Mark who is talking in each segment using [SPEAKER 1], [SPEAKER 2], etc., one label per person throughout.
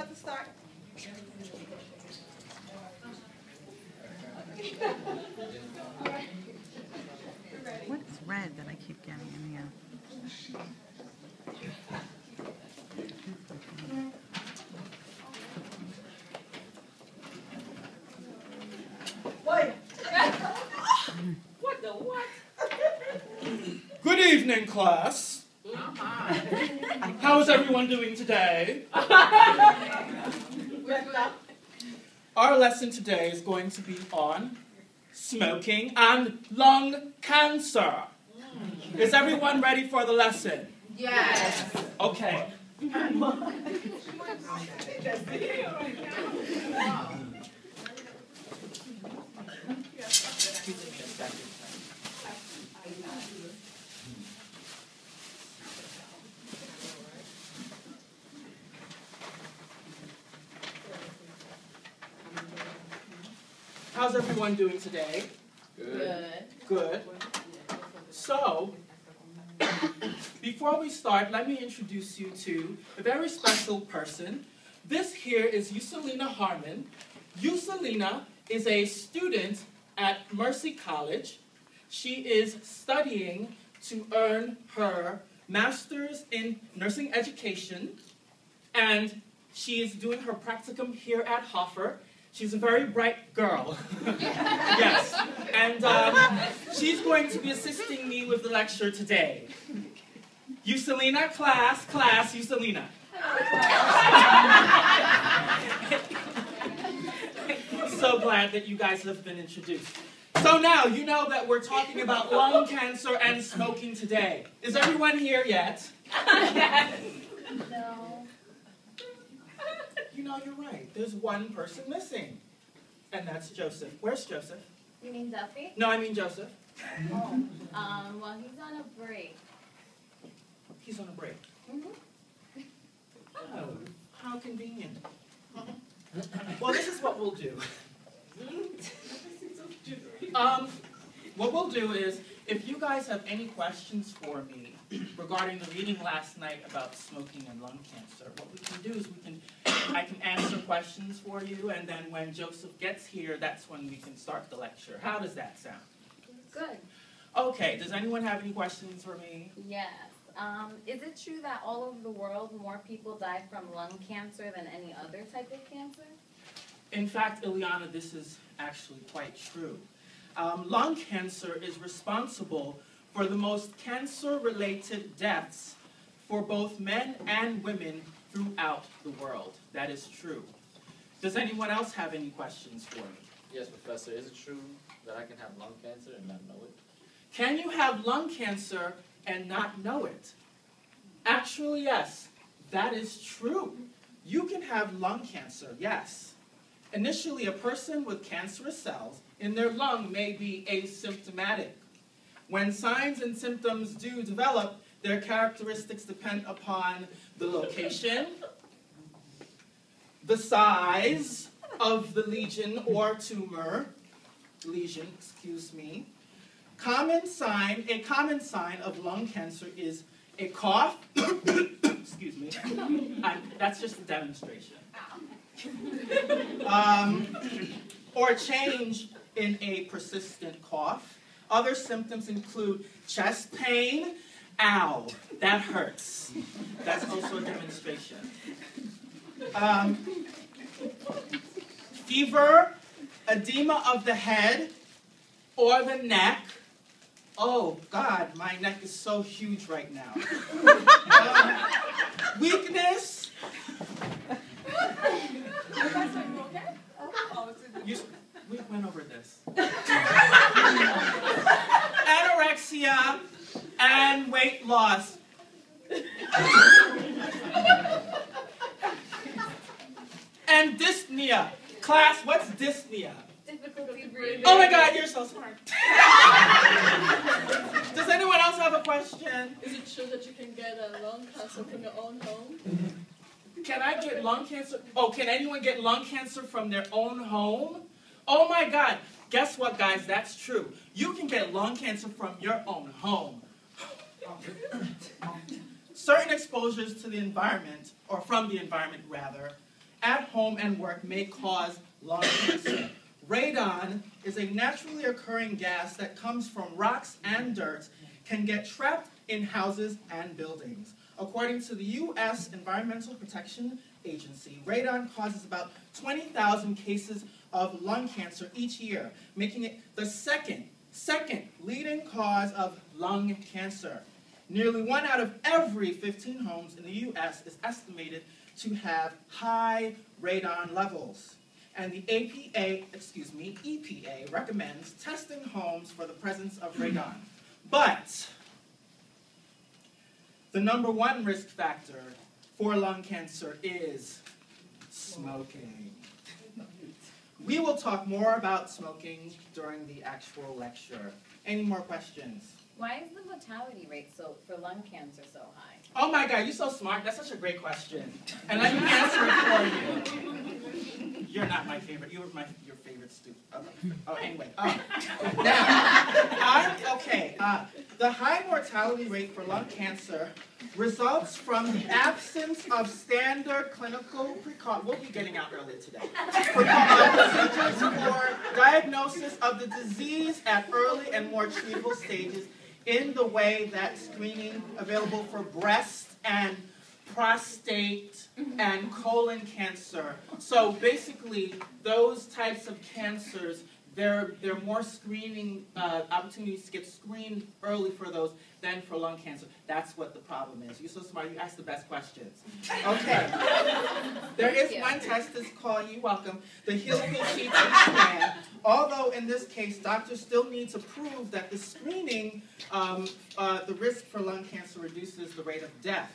[SPEAKER 1] about to start.
[SPEAKER 2] What's red that I keep getting in the
[SPEAKER 1] What the what?
[SPEAKER 3] Good evening, class. How's everyone doing today? Our lesson today is going to be on smoking and lung cancer. Is everyone ready for the lesson?
[SPEAKER 1] Yes.
[SPEAKER 3] Okay. How's everyone doing today?
[SPEAKER 1] Good.
[SPEAKER 3] Good. So, before we start, let me introduce you to a very special person. This here is Yuselina Harmon. Yuselina is a student at Mercy College. She is studying to earn her master's in nursing education, and she is doing her practicum here at Hoffer. She's a very bright girl. Yes. And she's going to be assisting me with the lecture today. Yuselina, class, Yuselina. So glad that you guys have been introduced. So now, you know that we're talking about lung cancer and smoking today. Is everyone here yet?
[SPEAKER 1] No.
[SPEAKER 3] You know, you're right. There's one person missing. And that's Joseph. Where's Joseph?
[SPEAKER 4] You mean Duffy?
[SPEAKER 3] No, I mean Joseph.
[SPEAKER 4] Oh. Well, he's on a break.
[SPEAKER 3] He's on a break.
[SPEAKER 4] Mm-hmm.
[SPEAKER 3] Oh, how convenient. Well, this is what we'll do. What we'll do is, if you guys have any questions for me regarding the reading last night about smoking and lung cancer, what we can do is I can answer questions for you, and then when Joseph gets here, that's when we can start the lecture. How does that sound?
[SPEAKER 4] Good.
[SPEAKER 3] Okay, does anyone have any questions for me?
[SPEAKER 4] Yes. Is it true that all over the world more people die from lung cancer than any other type of cancer?
[SPEAKER 3] In fact, Ileana, this is actually quite true. Lung cancer is responsible for the most cancer-related deaths for both men and women throughout the world. That is true. Does anyone else have any questions for me?
[SPEAKER 5] Yes, Professor. Is it true that I can have lung cancer and not know it?
[SPEAKER 3] Can you have lung cancer and not know it? Actually, yes. That is true. You can have lung cancer, yes. Initially, a person with cancerous cells in their lung may be asymptomatic. When signs and symptoms do develop, their characteristics depend upon the location, the size of the lesion or tumor, A common sign of lung cancer is a cough, excuse me, that's just a demonstration, or a change in a persistent cough. Other symptoms include chest pain. Ow, that hurts. That's also a demonstration. Fever, edema of the head or the neck. Oh, God, my neck is so huge right now. Weakness. We went over this. Anorexia and weight loss. And dyspnea. Class, what's dyspnea?
[SPEAKER 4] Difficulty breathing.
[SPEAKER 3] Oh my God, you're so smart. Does anyone else have a question?
[SPEAKER 6] Is it true that you can get a lung cancer from your own home?
[SPEAKER 3] Can I get lung cancer? Oh, can anyone get lung cancer from their own home? Oh my God. Guess what, guys? That's true. You can get lung cancer from your own home. Certain exposures to the environment, or from the environment rather, at home and work may cause lung cancer. Radon is a naturally occurring gas that comes from rocks and dirt, can get trapped in houses and buildings. According to the U.S. Environmental Protection Agency, radon causes about 20,000 cases of lung cancer each year, making it the second leading cause of lung cancer. Nearly 1 out of every 15 homes in the U.S. is estimated to have high radon levels. And the EPA recommends testing homes for the presence of radon. But the #1 risk factor for lung cancer is smoking. We will talk more about smoking during the actual lecture. Any more questions?
[SPEAKER 4] Why is the mortality rate for lung cancer so high?
[SPEAKER 3] Oh my God, you're so smart. That's such a great question. And let me answer it for you. You're not my favorite. You were your favorite student. Anyway. The high mortality rate for lung cancer results from the absence of standard clinical precautions. We'll be getting out earlier today. Procedures for diagnosis of the disease at early and more treatable stages, in the way that screening available for breast and prostate and colon cancer. So basically, those types of cancers, there are more screening opportunities to get screened early for those than for lung cancer. That's what the problem is. You're so smart. You ask the best questions. Okay. There is one test that's called, you're welcome, the helical CT scan. Although in this case, doctors still need to prove that the screening, the risk for lung cancer reduces the rate of death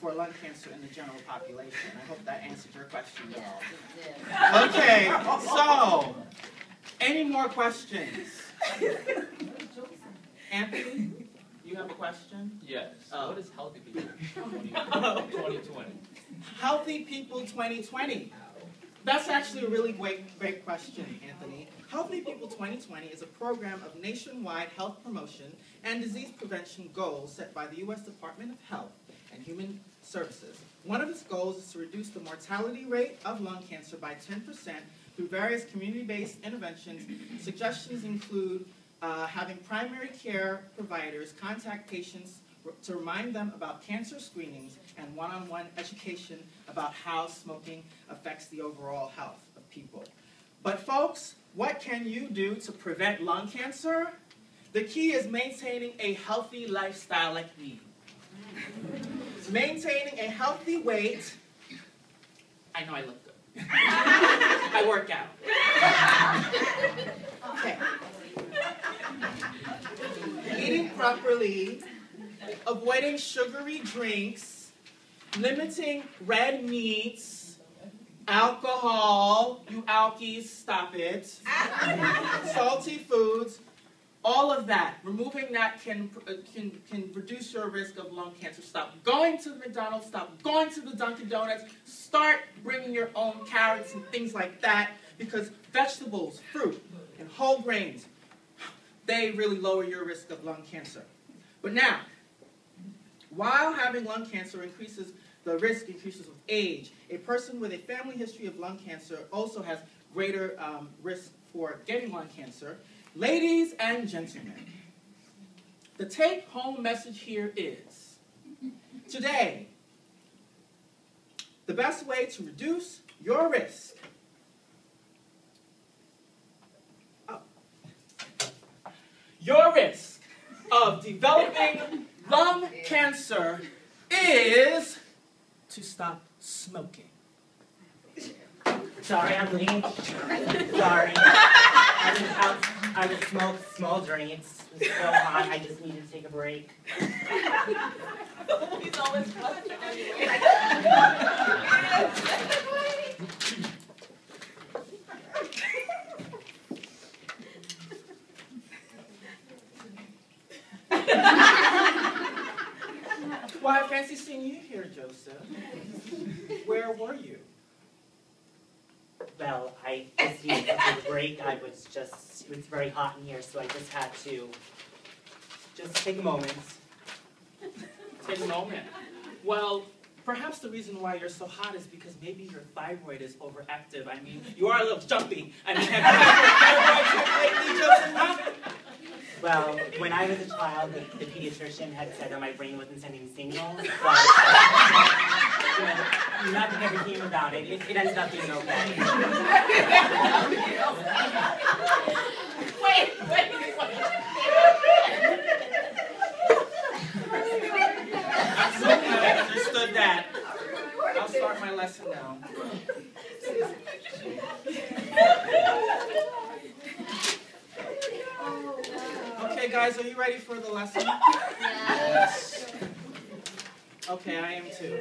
[SPEAKER 3] for lung cancer in the general population. I hope that answered your question.
[SPEAKER 4] Yes, it did.
[SPEAKER 3] Okay, so, any more questions? Anthony, you have a question?
[SPEAKER 5] Yes. What is healthy people 2020?
[SPEAKER 3] Healthy People 2020. That's actually a really great question, Anthony. Healthy People 2020 is a program of nationwide health promotion and disease prevention goals set by the U.S. Department of Health and Human Services. One of its goals is to reduce the mortality rate of lung cancer by 10% through various community-based interventions. Suggestions include having primary care providers contact patients to remind them about cancer screenings and one-on-one education about how smoking affects the overall health of people. But folks, what can you do to prevent lung cancer? The key is maintaining a healthy lifestyle like me. Maintaining a healthy weight. I know I look good. I work out. Okay. Eating properly, avoiding sugary drinks, limiting red meats, alcohol, you alkies, stop it, salty foods, all of that. Removing that can reduce your risk of lung cancer. Stop going to the McDonald's, stop going to the Dunkin' Donuts, start bringing your own carrots and things like that, because vegetables, fruit, and whole grains, they really lower your risk of lung cancer. But now, while having lung cancer the risk increases with age, a person with a family history of lung cancer also has greater risk for getting lung cancer. Ladies and gentlemen, the take-home message here is, today, the best way to reduce your risk of developing lung cancer is to stop smoking.
[SPEAKER 7] Sorry, I'm late. Sorry. I would smoke small joints. It was so hot, I just needed to take a break.
[SPEAKER 1] He's always flustered anyway.
[SPEAKER 3] Why, I fancy seeing you here, Joseph. Where were you?
[SPEAKER 7] Well, I just needed to take a break. It was very hot in here, so I just had to take a moment.
[SPEAKER 3] Take a moment. Well,
[SPEAKER 7] Perhaps the reason why you're so hot is because maybe your thyroid is overactive. I mean, you are a little jumpy. I mean, have you had your thyroid checked lately, Joseph? Huh? Well, when I was a child, the pediatrician had said that my brain wasn't sending signals, but you know, nothing ever came about it. It ended up being okay.
[SPEAKER 1] Wait.
[SPEAKER 7] I'm so glad I understood that. I'll start my lesson now. Okay, guys, are you ready for the lesson?
[SPEAKER 4] Yes.
[SPEAKER 7] Okay, I am too.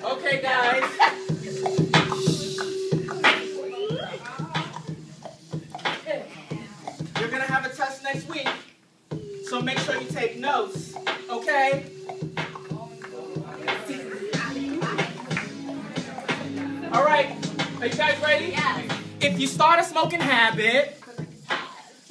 [SPEAKER 7] Okay, guys. You're gonna have a test next week, so make sure you take notes, okay? All right, are you guys ready?
[SPEAKER 4] Yes.
[SPEAKER 3] If you start a smoking habit,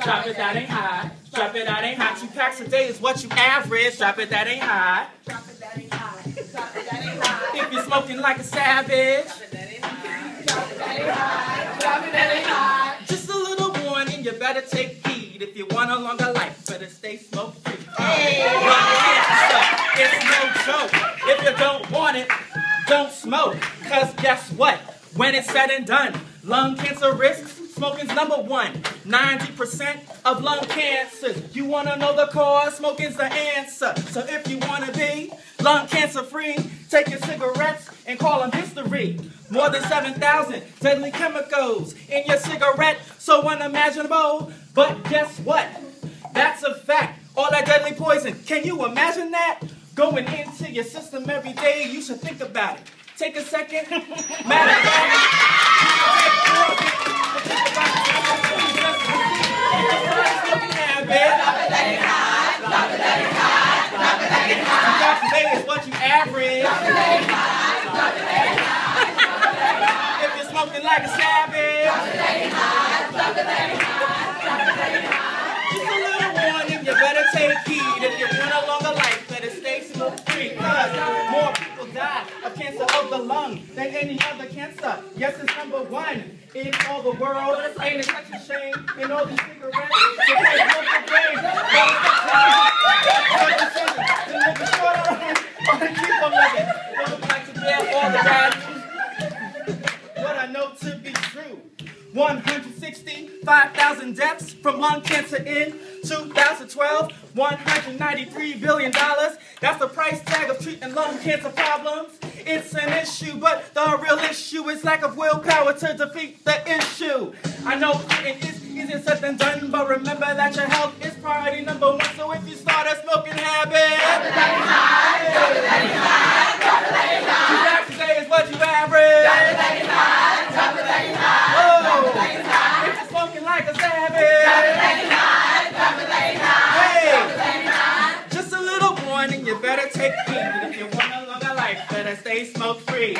[SPEAKER 3] drop it, that ain't hot. Drop it, that ain't hot. 2 packs a day is what you average. Drop it, that ain't hot.
[SPEAKER 1] Drop it, that ain't hot. Drop it, that ain't hot.
[SPEAKER 3] If you're smoking like a savage,
[SPEAKER 1] Drop it, that ain't hot. Drop it, that ain't hot. Drop it, that ain't hot.
[SPEAKER 3] just a little warning, you better take heed. If you want a longer life, better stay smoke-free. It's no joke. If you don't want it, don't smoke. Cause guess what? When it's said and done, lung cancer risks, smoking's number 1. 90% of lung cancers. You wanna know the cause? Smoking's the answer. So if you wanna be lung cancer free, take your cigarettes and call them history. More than 7,000 deadly chemicals in your cigarette, so unimaginable. But guess what? That's a fact. All that deadly poison. Can you imagine that? Going into your system every day, you should think about it. Take a second. Matter of fact, think about it. Smoking habit.
[SPEAKER 1] Drop it, that ain't hot. Drop it, that ain't hot. Drop it, that ain't hot.
[SPEAKER 3] Drop today is what you average.
[SPEAKER 1] Drop it, that ain't hot. Drop it, that ain't hot. Drop it, that ain't hot.
[SPEAKER 3] If you're smoking like a savage.
[SPEAKER 1] Drop it, that ain't hot. Drop it, that ain't hot. Drop it, that ain't hot.
[SPEAKER 3] Just a little warning, you better take heed. If you want a longer life, better stay smoke-free. Cause more people die of cancer of the lung than any other cancer. Yes, it's number 1 in all the world. Ain't it such a shame? In all these cigarettes, to take off the brain. To live a shorter life or to keep on living. Don't like to bear all the bad news. What I know to be true. 165,000 deaths from lung cancer in 2012. $193 billion. That's the price tag of treating lung cancer problems. It's an issue, but the real issue is lack of willpower to defeat the issue. I know it is easier said than done, but remember that your health is priority number 1. So if you start a smoking habit,
[SPEAKER 1] Drop it, that ain't hot. Drop it, that ain't hot. Drop it, that ain't hot.
[SPEAKER 3] 2 packs a day is what you average.
[SPEAKER 1] Drop it, that ain't hot. Drop it, that ain't hot. Drop it, that ain't hot.
[SPEAKER 3] If you're smoking like a
[SPEAKER 1] Drop it,
[SPEAKER 3] savage,
[SPEAKER 1] that ain't hot. Drop it, that ain't hot.
[SPEAKER 3] hey,
[SPEAKER 1] Drop it, that ain't hot.
[SPEAKER 3] just a little warning, you better take heed. If you want a longer life, better stay smoke-free.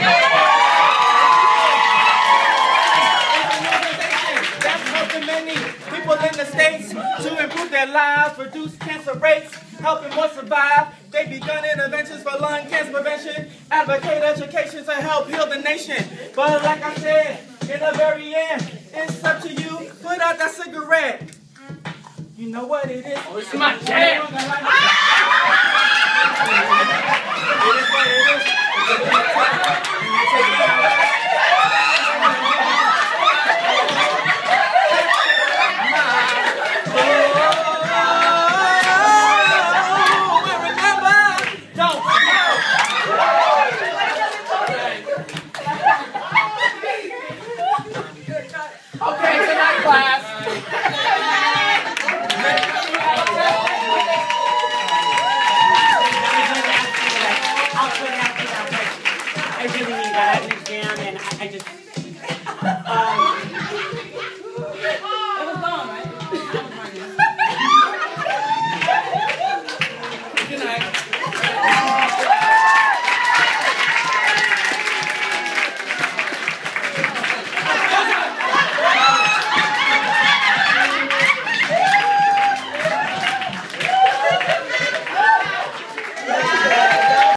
[SPEAKER 3] That's helping many people in the States to improve their lives, reduce cancer rates, helping more survive. They've begun interventions for lung cancer prevention, advocate education to help heal the nation. But like I said, in the very end, it's up to you. Put out that cigarette. You know what it is?
[SPEAKER 5] Oh, it's my jam!
[SPEAKER 3] It is what it is.
[SPEAKER 5] Okay, good night, class.
[SPEAKER 7] I really need that. I have an exam and I just,